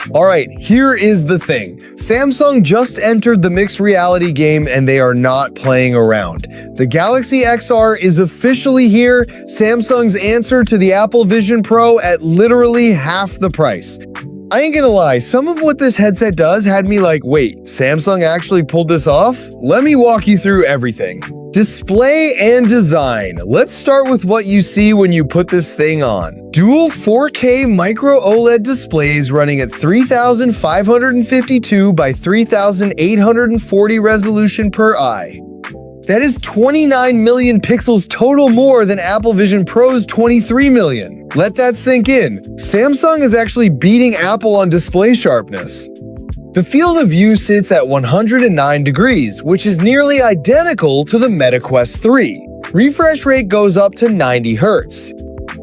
Alright, here is the thing. Samsung just entered the mixed reality game and they are not playing around. The Galaxy XR is officially here, Samsung's answer to the Apple Vision Pro at literally half the price. I ain't gonna lie, some of what this headset does had me like, wait, Samsung actually pulled this off? Let me walk you through everything. Display and design. Let's start with what you see when you put this thing on. Dual 4K micro OLED displays running at 3552 by 3840 resolution per eye. That is 29 million pixels total more than Apple Vision Pro's 23 million. Let that sink in. Samsung is actually beating Apple on display sharpness. The field of view sits at 109 degrees, which is nearly identical to the Meta Quest 3. Refresh rate goes up to 90 Hz.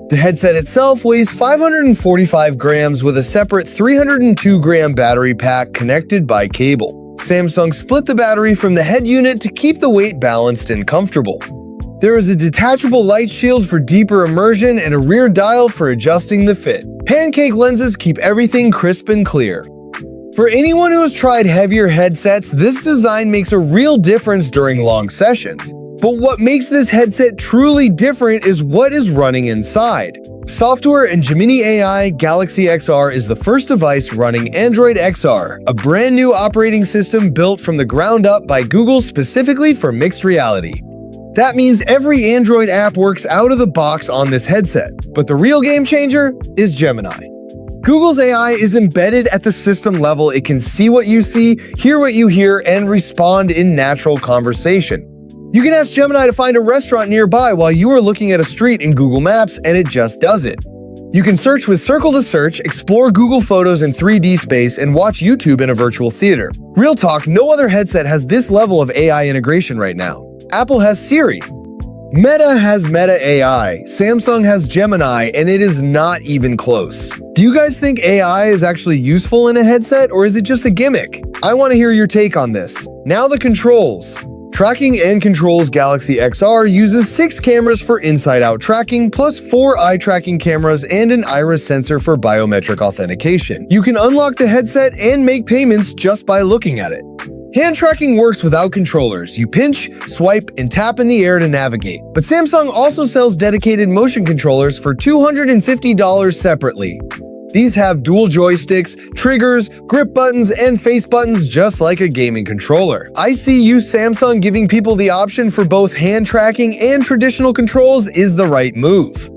The headset itself weighs 545 grams with a separate 302-gram battery pack connected by cable. Samsung split the battery from the head unit to keep the weight balanced and comfortable. There is a detachable light shield for deeper immersion and a rear dial for adjusting the fit. Pancake lenses keep everything crisp and clear. For anyone who has tried heavier headsets, this design makes a real difference during long sessions. But what makes this headset truly different is what is running inside. Software and Gemini AI Galaxy XR is the first device running Android XR, a brand new operating system built from the ground up by Google specifically for mixed reality. That means every Android app works out of the box on this headset, but the real game changer is Gemini. Google's AI is embedded at the system level. It can see what you see, hear what you hear, and respond in natural conversation. You can ask Gemini to find a restaurant nearby while you are looking at a street in Google Maps, and it just does it. You can search with Circle to Search, explore Google Photos in 3D space, and watch YouTube in a virtual theater. Real talk, no other headset has this level of AI integration right now. Apple has Siri. Meta has Meta AI, Samsung has Gemini, and it is not even close. Do you guys think AI is actually useful in a headset, or is it just a gimmick? I want to hear your take on this. Now the controls. Tracking and Controls Galaxy XR uses 6 cameras for inside-out tracking, plus 4 eye-tracking cameras and an iris sensor for biometric authentication. You can unlock the headset and make payments just by looking at it. Hand tracking works without controllers. You pinch, swipe, and tap in the air to navigate. But Samsung also sells dedicated motion controllers for $250 separately. These have dual joysticks, triggers, grip buttons, and face buttons just like a gaming controller. I see you Samsung giving people the option for both hand tracking and traditional controls is the right move.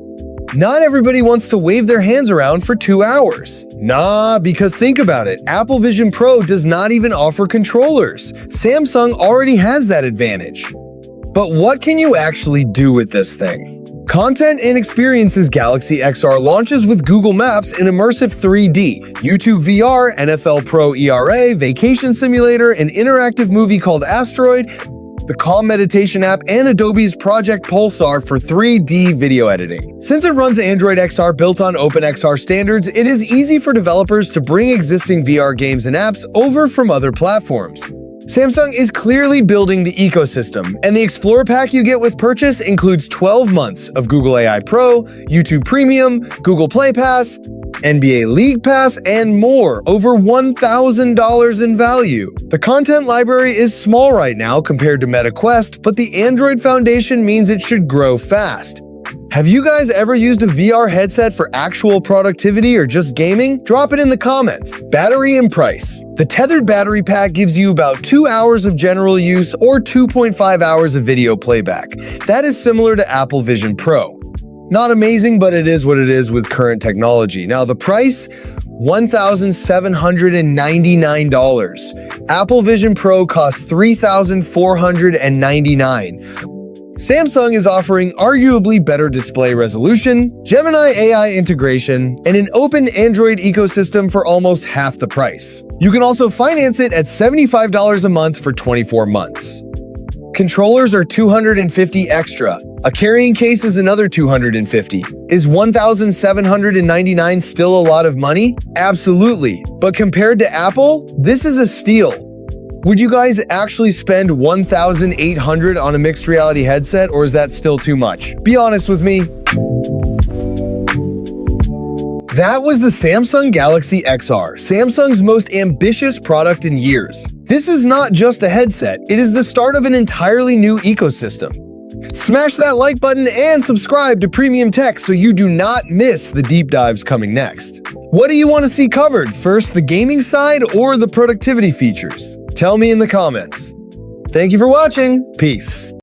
Not everybody wants to wave their hands around for 2 hours. Nah, because think about it, Apple Vision Pro does not even offer controllers. Samsung already has that advantage. But what can you actually do with this thing? Content and Experiences Galaxy XR launches with Google Maps in immersive 3D, YouTube VR, NFL Pro ERA, Vacation Simulator, an interactive movie called Asteroid, the Calm Meditation app, and Adobe's Project Pulsar for 3D video editing. Since it runs Android XR built on OpenXR standards, it is easy for developers to bring existing VR games and apps over from other platforms. Samsung is clearly building the ecosystem, and the Explorer Pack you get with purchase includes 12 months of Google AI Pro, YouTube Premium, Google Play Pass, NBA League Pass, and more, over $1,000 in value. The content library is small right now compared to Meta Quest, but the Android Foundation means it should grow fast. Have you guys ever used a VR headset for actual productivity or just gaming? Drop it in the comments. Battery and price. The tethered battery pack gives you about 2 hours of general use or 2.5 hours of video playback. That is similar to Apple Vision Pro. Not amazing, but it is what it is with current technology. Now the price, $1,799. Apple Vision Pro costs $3,499. Samsung is offering arguably better display resolution, Gemini AI integration, and an open Android ecosystem for almost half the price. You can also finance it at $75 a month for 24 months. Controllers are $250 extra. A carrying case is another $250. Is $1,799 still a lot of money? Absolutely. But compared to Apple, this is a steal. Would you guys actually spend $1,800 on a mixed reality headset, or is that still too much? Be honest with me. That was the Samsung Galaxy XR, Samsung's most ambitious product in years. This is not just a headset, it is the start of an entirely new ecosystem. Smash that like button and subscribe to Premium Tech so you do not miss the deep dives coming next. What do you want to see covered? First, the gaming side or the productivity features? Tell me in the comments. Thank you for watching. Peace.